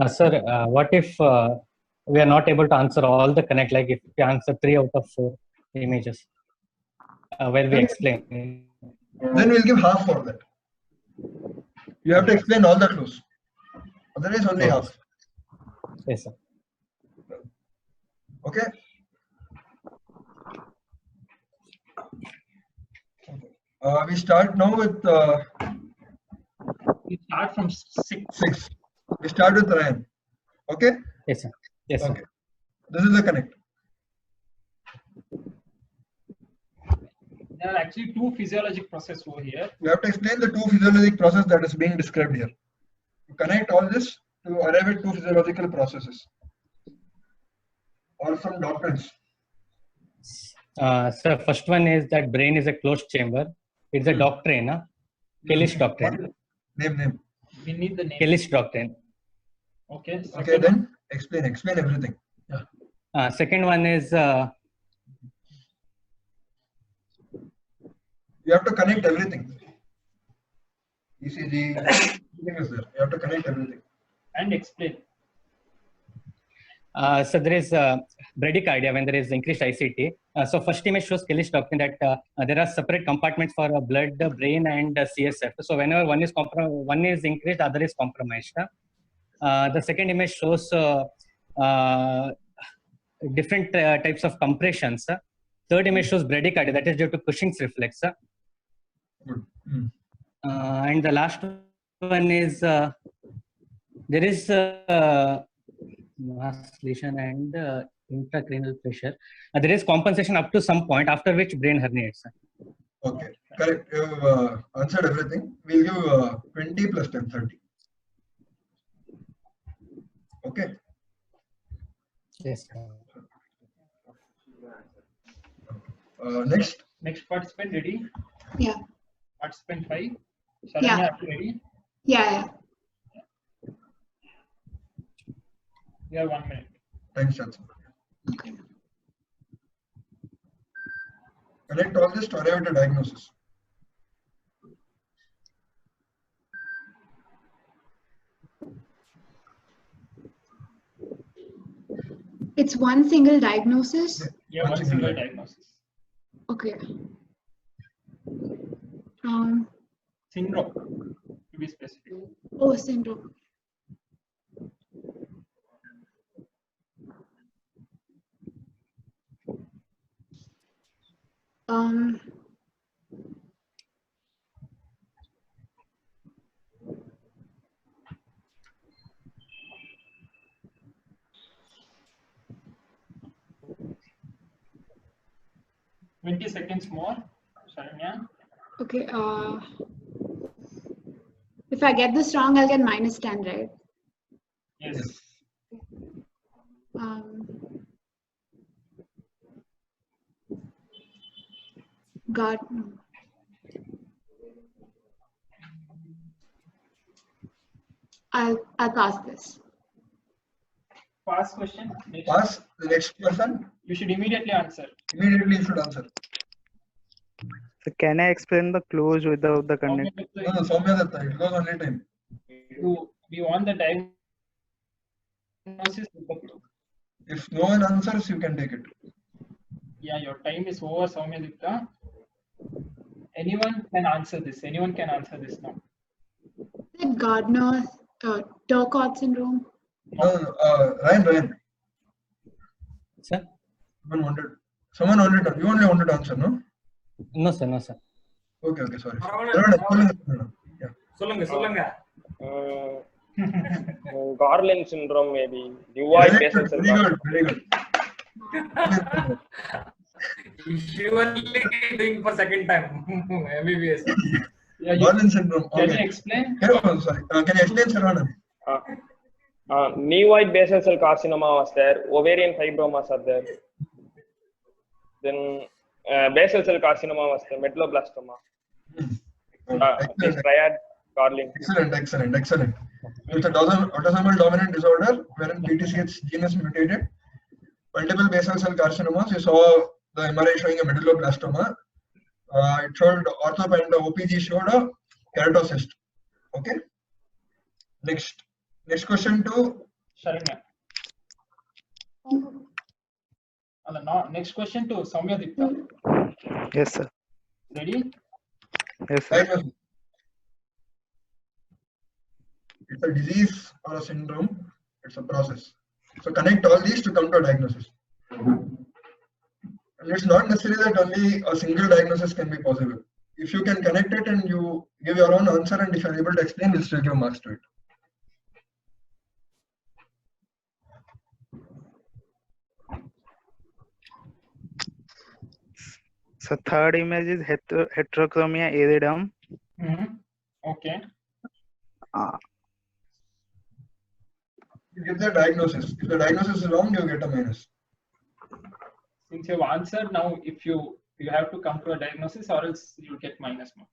Sir, what if we are not able to answer all the connect, like if we answer 3 out of 4 images, where we explain? Then we'll give half for that. You have to explain all the clues. Otherwise, only half. Yes, sir. Okay. We start now with. We start from 6. We start with Ryan. Okay. Yes, sir. Yes, sir. Okay. This is the connect. There are actually 2 physiologic processes over here. You have to explain the 2 physiologic processes that is being described here. You connect all this to arrive at 2 physiological processes. Or some doctrines. Sir, first one is that brain is a closed chamber. It's a doctrine, Kelly's doctrine. Name. We need the name. Kelly's doctrine. Okay. Okay, then explain everything. Yeah. Second one is you have to connect everything. ECG, everything is there. You have to connect everything. And explain. So there is bradycardia when there is increased ICT. So first image shows Kelly's doctrine that there are separate compartments for blood, brain, and CSF. So whenever one is increased, the other is compromised. The second image shows different types of compressions. Third image shows bradycardia, that is due to Cushing's reflex. And the last one is there is mass lesion and intracranial pressure. There is compensation up to some point, after which brain herniates. Okay, correct. You have answered everything. We'll give 20 plus 10, 30. Okay. Yes. Next participant ready? Yeah. Participant 5. Yeah. Are you ready? Yeah. You have 1 minute. Thanks, Chanson. Okay. Connect all this to arrive at a diagnosis. It's one single diagnosis? Yeah, one single diagnosis. Okay. Syndrome, to be specific. Oh, syndrome. $20 seconds more, Sharanya. Okay. If I get this wrong, I'll get minus 10, right? Yes. God. I'll pass this. Pass question. Pass. The next person. You should immediately answer. Immediately you should answer. So can I explain the clues without the connect? No, Soumya Datta. It goes only time. We want the diagnosis with the clue. If no one answers, you can take it. Yeah, your time is over, Soumya Datta. Anyone can answer this. Anyone can answer this now. Is it Gardner-Turcott syndrome? No. Ryan. Sir? Someone wanted. You only wanted to answer, no? No, sir. Okay, sorry. Yeah. Solunga. Garland syndrome, maybe. Devoid basal cell. Very good. Surely doing for second time. MBBS. Yeah, Garland syndrome. Okay. Can you explain? Sorry. Can you explain, Saravanan? Nevoid basal cell carcinoma was there. Ovarian fibromas are there. Then basal cell carcinoma was there. Medulloblastoma. Triad, Garland. Excellent. It's an autosomal dominant disorder wherein PTCH gene is mutated. Multiple basal cell carcinomas. You saw the MRI showing a medulloblastoma. It showed orthop and the OPG showed a keratocyst. Okay. Next question to Sharanya. Next question to Soumya Dipta. Yes, sir. Ready? Yes, sir. Diagnosis. It's a disease or a syndrome. It's a process. So connect all these to come to a diagnosis. And it's not necessary that only a single diagnosis can be possible. If you can connect it and you give your own answer, and if you're able to explain, we'll still give marks to it. So third image is heterochromia iridum. Okay. You give the diagnosis. If the diagnosis is wrong, you get a minus. Since you have answered, now if you have to come to a diagnosis, or else you'll get minus marks.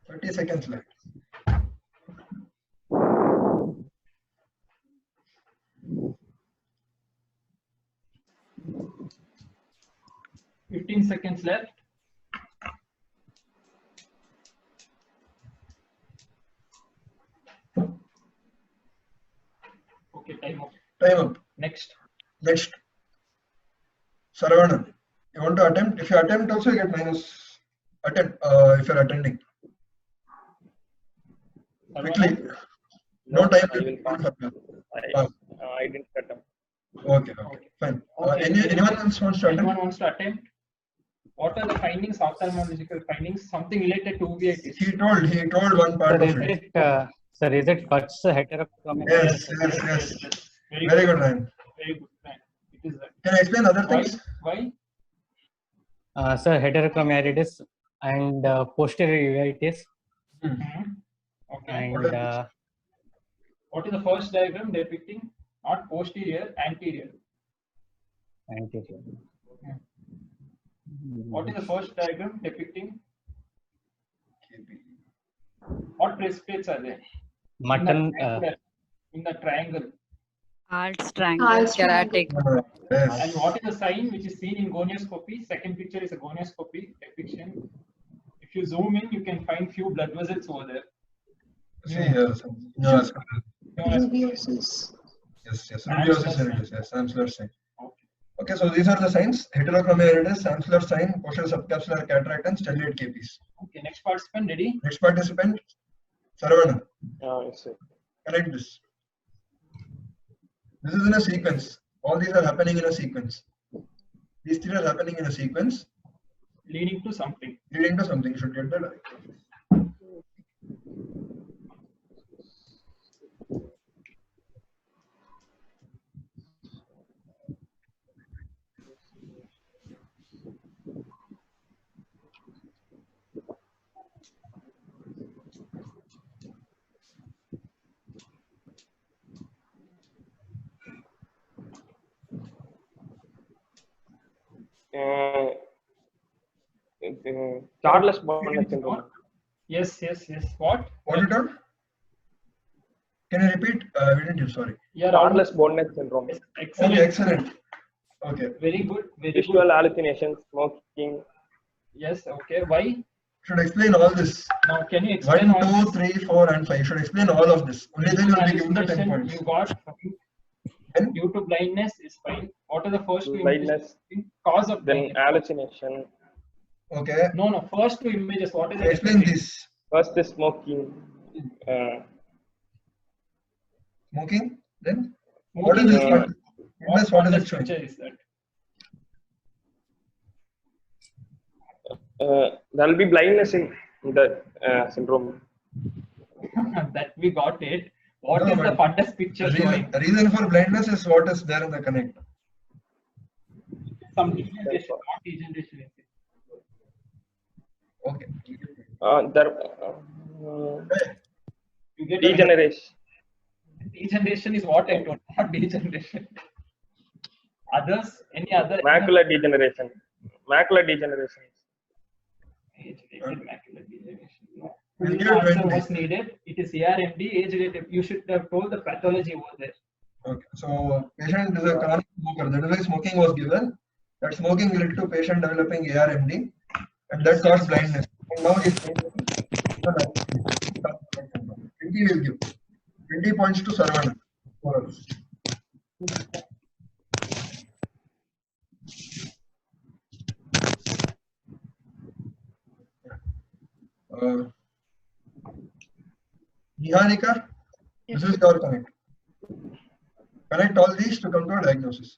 $30 seconds left. $15 seconds left. Okay, time up. Time up. Next. Next. Saravanan. You want to attempt? If you attempt, also you get minus. Attempt if you're attending. Quickly. No time. I will pass. I didn't attempt. Okay, fine. Anyone else wants to attempt? Anyone wants to attempt? What are the findings, ophthalmological findings? Something related to uveitis. He told one part of it. Sir, is it Fuchs heterochromia? Yes. Very good, Ryan. Very good, Ryan. It is that. Can I explain other Why? things? Why? Sir, heterochromia iridis and posterior uveitis. Okay. And What is the first diagram depicting? Not posterior, anterior. anterior. What is the first diagram depicting? What precipitates are there? Mutton. In the triangle. Arts triangle, Arts keratic. Yes. And what is the sign which is seen in gonioscopy? Second picture is a gonioscopy depiction. If you zoom in, you can find few blood vessels over there. See, yes. Yes. Uveitis. Yes. Rubiosis iridis. Yes. Samsler sign. Okay, so these are the signs: heterochromia iridis, Samsler sign, posterior subcapsular cataract, and stellate KPs. Okay, next participant, ready? Next participant, Saravanan. Yes, sir. Connect this. This is in a sequence. All these are happening in a sequence. These three are happening in a sequence, Leading to something. leading to something. You should get the diagram. Charles Bonnet syndrome. Yes. What? What you told? Can you repeat? We didn't hear. Sorry. Yeah, Charles Bonnet syndrome. Yes, excellent. Okay, excellent. Okay. Very good. Very Visual good. hallucinations, smoking. Yes. Okay. Why? Should explain all this. Now, can you explain 1, all 2, 3, 4, and 5. Should explain all of this. Only then you will be given the 10 points. You got Then? due to blindness is fine. What are the first two Blindness. images? Cause of Then blindness. hallucination. Okay. No. First two images. What is it? Explain this. First is smoking. Smoking. Then what is Smoking this is- part? What is it showing? picture is that? There will be blindness in the syndrome. That we got it. What No, is the but fundus picture showing? The reason for blindness is what is there in the connect. Some degeneration, not degeneration. Okay. You get Degeneration. degeneration is what I told, not degeneration. Others, any other? Macular degeneration. Macular degeneration. Age-related macular degeneration. No. We'll Full give it answer 20. was needed. It is ARMD, age-related. You should have told the pathology over there. Okay. So patient is a chronic smoker. That is why smoking was given. That smoking led to patient developing ARMD. and that caused blindness. And now he's saying 20 will give 20 points to Sarvana. For us. Niharika, this is your connect. Connect all these to come to a diagnosis.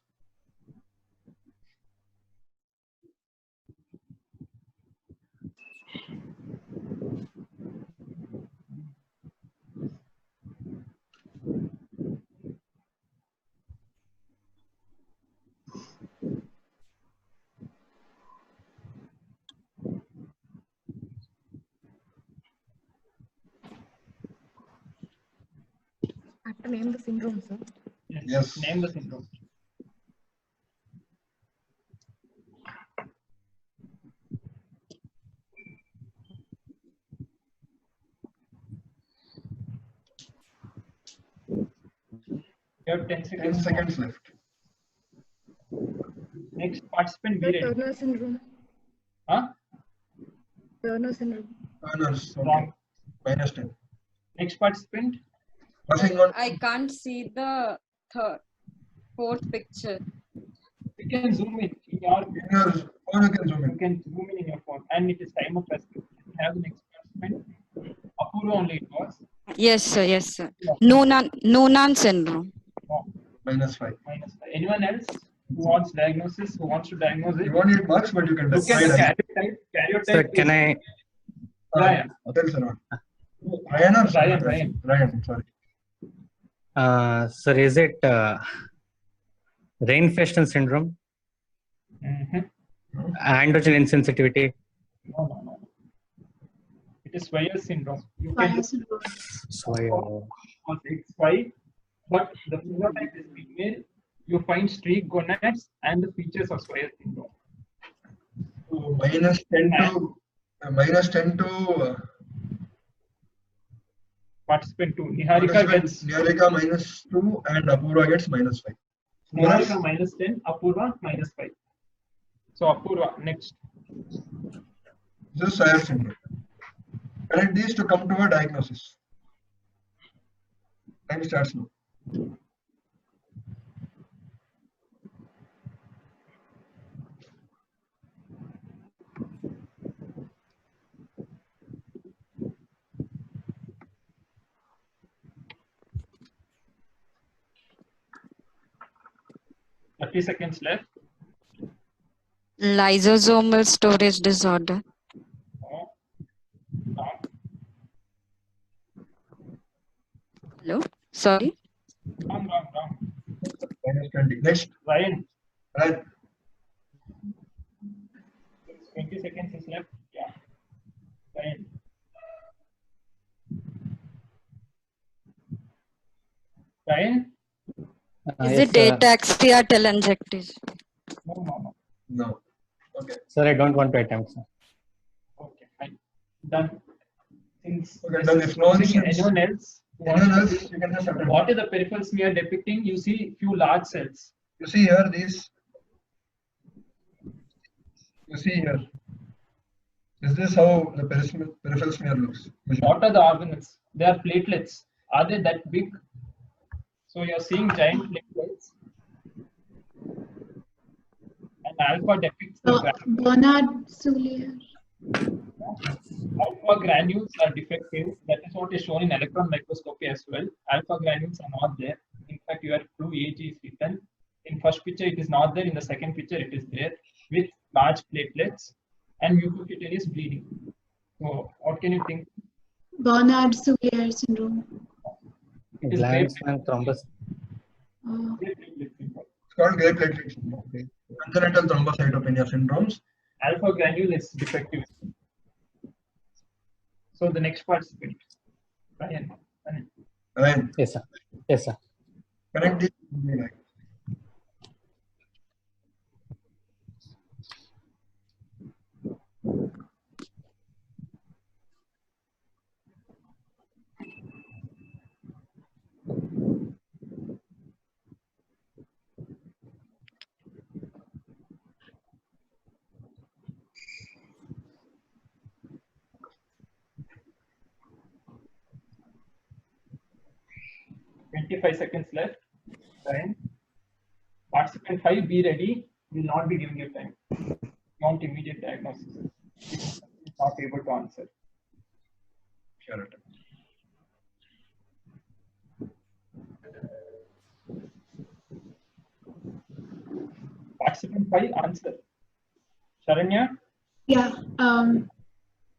I have to name the syndrome, sir. Yes. Name the syndrome. You have 10 seconds. 10 seconds left. Next participant, be The ready. Turner syndrome. Huh? Turner syndrome. Turners. Okay. Wrong. Minus 10. Next participant. Passing on. I can't see the fourth picture. You can zoom in your In your phone, you can zoom you in. can zoom in your phone, and it is time of rescue. You have the next participant. Apurva only it was. Yes, sir. Yes, sir. Noonan syndrome. No, Minus 5. minus 5. Anyone else who wants diagnosis, who wants to diagnose it? You won't need marks, but you can Look at the karyotype. Sir, can I? Yeah, Tell Sarvana. Ryan or Ryan. Ryan, sorry. Sir, is it Reinfesten syndrome? Androgen insensitivity? No. It is Swyer syndrome. You Fire can syndrome. So, it's Y, but the phenotype is female. You find streak gonads and the features of Swyer syndrome. So minus 10 to Participant 2. Niharika gets Niharika minus 2 and Apurva gets minus 5. Niharika minus 10, Apurva minus 5. So Apurva next. This is Swyer syndrome. Connect these to come to a diagnosis. Time starts now. Thirty seconds left. Lysosomal storage disorder. No. Hello. Sorry. Wrong. Minus 20. Next. Ryan, Ryan. 20 seconds is left. Yeah. Ryan. Ryan? Is yes, it ataxia telangiectasia? No. No. Okay. sir, I don't want to attempt, sir. Okay, fine. Done. Since Okay, this done. is If no one closing, seems- anyone else? who Anyone wants else, to- you can just attempt. What is the peripheral smear depicting? You see few large cells. You see here these. You see here. Is this how the peripheral smear looks? What are the organelles? They are platelets. Are they that big? So you're seeing giant platelets. And alpha depicts the Bernard Soulier. alpha granules are defective. That is what is shown in electron microscopy as well. Alpha granules are not there. In fact, your blue AG is written. In first picture, it is not there. In the second picture, it is there with large platelets and mucocutaneous bleeding. So, what can you think? Bernard Soulier syndrome. It is Glanzmann thrombus. It's called gray platelet syndrome. Okay. Congenital thrombocytopenia syndromes. Alpha granule is defective. So the next participant, Ryan. Ryan, Yes, sir. Yes, sir. connect these. 25 seconds left. Then participant 5, be ready. Will not be giving you time. You want immediate diagnosis. If not able to answer. Sure. Participant 5, answer. Sharanya, Yeah.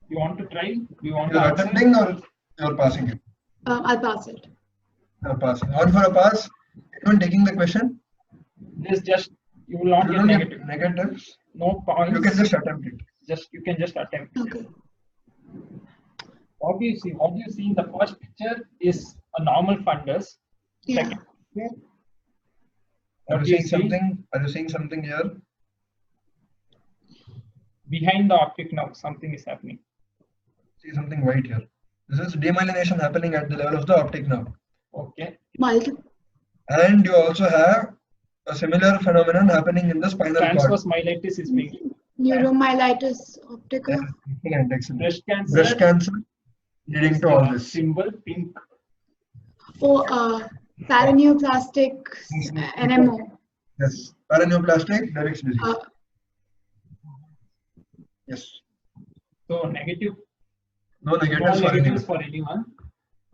you want to try? You want You're to answer? attempting or you're passing it? I'll pass it. You're passing. On for a pass. Anyone taking the question? This just you will not You get don't negative. get negatives. No points. You can just attempt it. You can just attempt. Okay. What do you see? What do you see in the first picture is a normal fundus. Yeah. Second picture, Are what you do you seeing see? something? Are you seeing something here? Behind the optic nerve, something is happening. See something white here. This is demyelination happening at the level of the optic nerve. Okay. Multiple. And you also have a similar phenomenon happening in the spinal cord. Transverse myelitis is being Neuromyelitis optica. Excellent, excellent. breast cancer. Breast cancer leading to all this. Symbol pink. Oh, paraneoplastic NMO. Yes. Paraneoplastic Derrick's disease. Yes. So negative. No negatives No for negatives anyone. for anyone.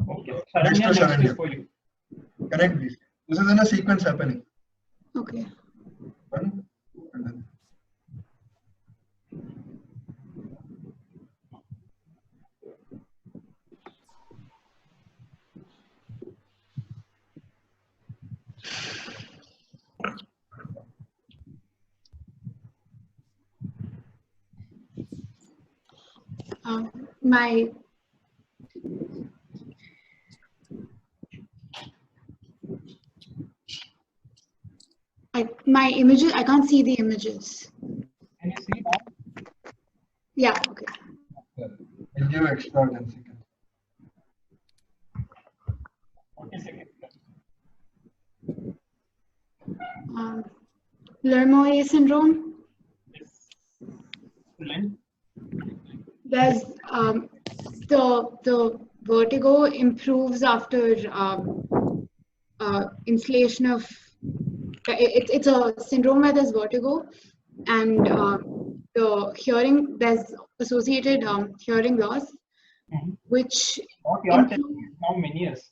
Okay. Next to Sharanya, next Sharanya. is for you. Correct, please. This is in a sequence happening. Okay. One, and then. My my images. I can't see the images. Can you see now? Yeah. Okay. I'll give extra 10 seconds. Okay, second. Lermoyer syndrome. Yes. Len. There's the vertigo improves after installation of. It's a syndrome where there's vertigo, and the hearing, there's associated hearing loss, which What you are telling is now many years.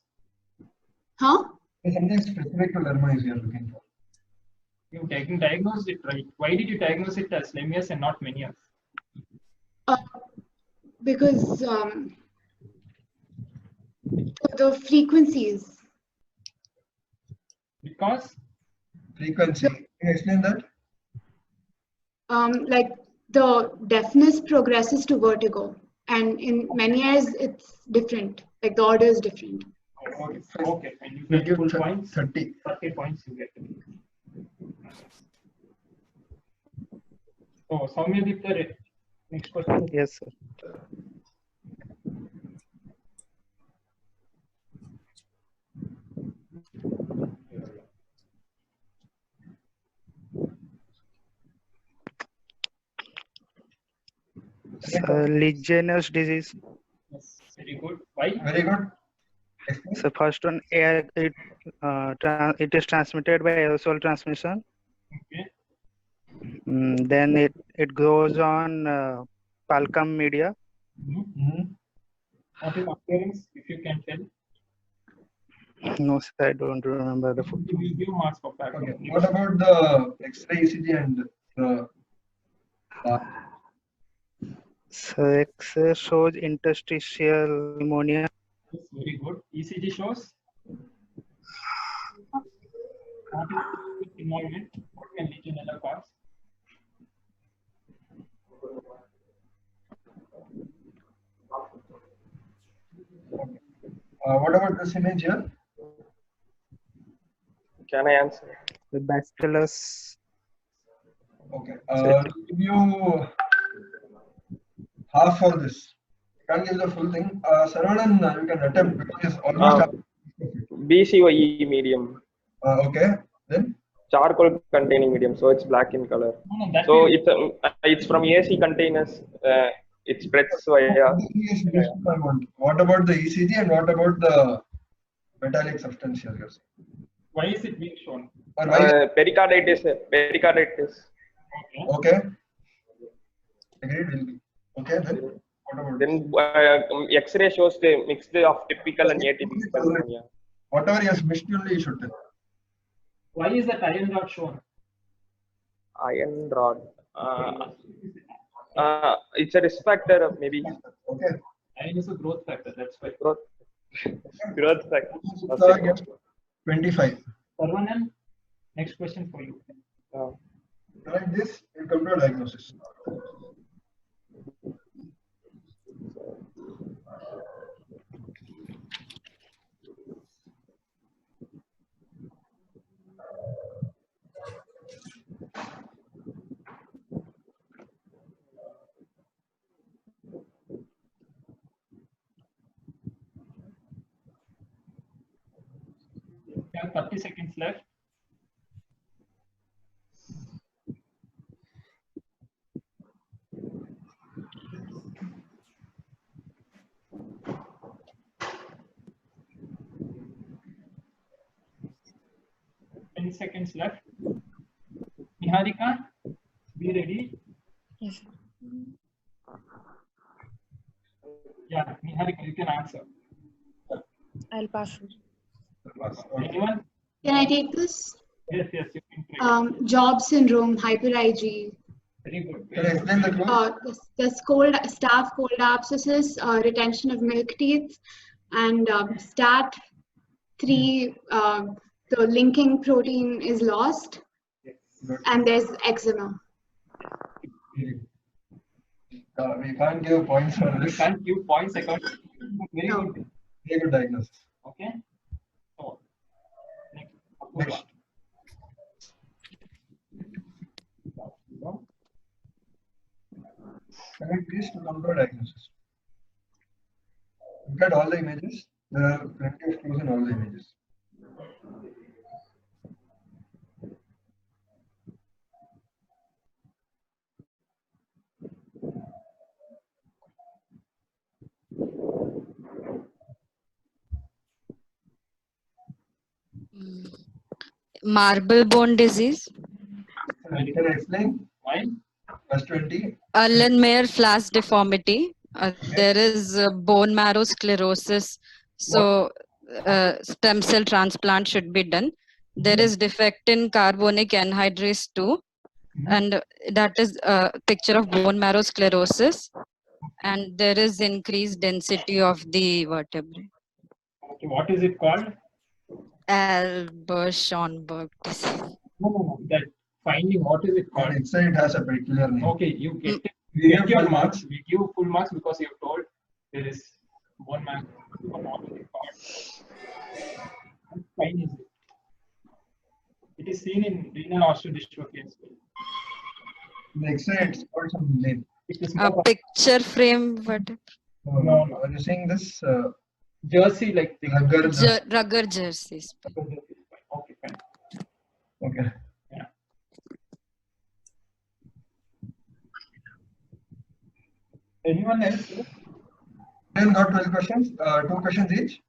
huh? There's something specific to Lermoyer you're looking for. You diagnosed it right. Why did you diagnose it as Lemier's and not Meniere's? Because the frequencies. Because Frequency. Can you explain that? Like the deafness progresses to vertigo, and in Meniere's it's different. Like the order is different. okay, and you We'll get give full points. 30. 30 points you get. So Soumyadip, next question. Yes, sir. Legionnaires disease. Yes, very good. Why? Very good. Explain. So first one, it is transmitted by aerosol transmission. Okay. Then it goes on Palcom media. What is appearance, if you can tell? No, sir, I don't remember the full. You will give marks for that. Okay. What about the X-ray ECG and the So X-ray shows interstitial pneumonia. Yes, very good. ECG shows involvement. What can Legionella cause? what about this image here? Can I answer? The bacillus. Okay. I'll give you half for this. Can't give the full thing. Saravanan, you can attempt because it's almost. BCYE medium, Okay. Then. charcoal containing medium, so it's black in color. No, that So is- it's from AC containers. It spreads via. What about the ECG and what about the metallic substance here. You're saying. Why is it being shown? Or why? Pericarditis. Pericarditis. Okay. Okay. Agreed. Will be. Okay then. What about Then X-ray shows the mixed of typical and atypical pneumonia. whatever he has missed only you should tell. Why is that iron rod shown? Iron rod. It's a risk factor, maybe. Okay. Iron is a growth factor. That's why. Growth. Growth factor. Sutta gets 25. Sarvanan, next question for you. Like this, you come to a diagnosis. We have 30 seconds left. Seconds left. Niharika, be ready. Yes. Yeah, Niharika, you can answer. I'll pass. Anyone? Can I take this? Yes, you can take it. Job syndrome, hyper IG. Very good. Can I explain the clue? The staph cold abscesses, retention of milk teeth, and STAT3, the linking protein is lost, and there's eczema. We can't give points for You this. can't give points according. Very No. good. Very good diagnosis. Okay. So, Next. Can I please to come to a diagnosis? Look at all the images. There are plenty of clues in all the images. Marble bone disease, Can I explain? Why? Verse 20. Erlenmeyer flash deformity. There is bone marrow sclerosis, so stem cell transplant should be done. There is defect in carbonic anhydrase 2, and that is a picture of bone marrow sclerosis, and there is increased density of the vertebrae. Okay, what is it called? Albert-Schonberg disease. No. That finding, what is it On called? inside it has a particular name. Okay, you get it. We Get have your full marks. marks. We give full marks because you told there is one man. What is it called? What kind is it? It is seen in renal osteodystrophy as well. The X-ray it's called some name. It is A more picture frame, whatever. No. Are you saying this? jersey like thing. Rugger jerseys. Okay, fine. Okay. Yeah. Anyone else? Then got 12 questions. 2 questions each.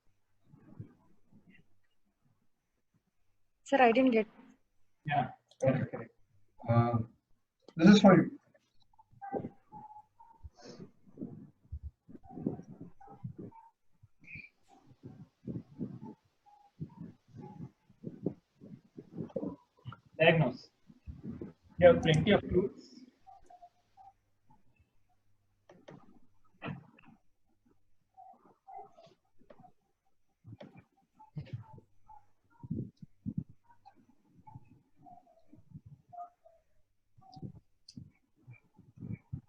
Sir, I didn't get. Yeah. Correct. This is for you. Diagnose. You have plenty of clues.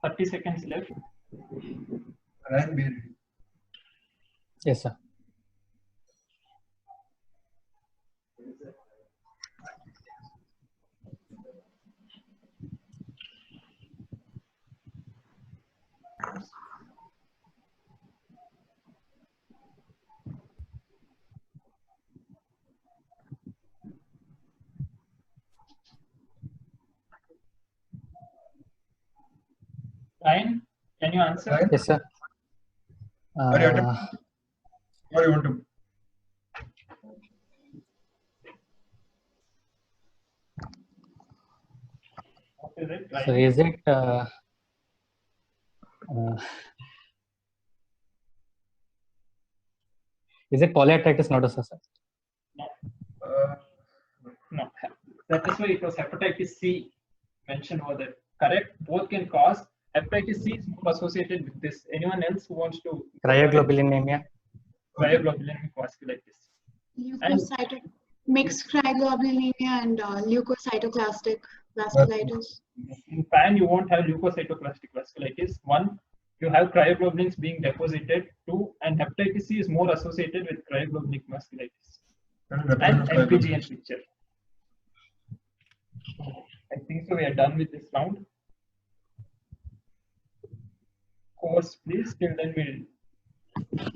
Thirty seconds left. Ryan, be ready. Yes, sir. Ryan, can you answer? Ryan? Yes, sir. Are you attempting? Or you want to? is it? So Right? is it is it polyarteritis nodosa, sir? No. That is why it was hepatitis C mentioned over there. Correct. Both can cause. Hepatitis C is more associated with this. Anyone else who wants to? Cryoglobulinemia. Cryoglobulinemic vasculitis. Mixed cryoglobulinemia and leukocytoclastic vasculitis. In PAN, you won't have leukocytoclastic vasculitis. One, you have cryoglobulins being deposited. Two, and hepatitis C is more associated with cryoglobulinic vasculitis. And MPGN picture. I think so. We are done with this round. Course, please. Till then, we'll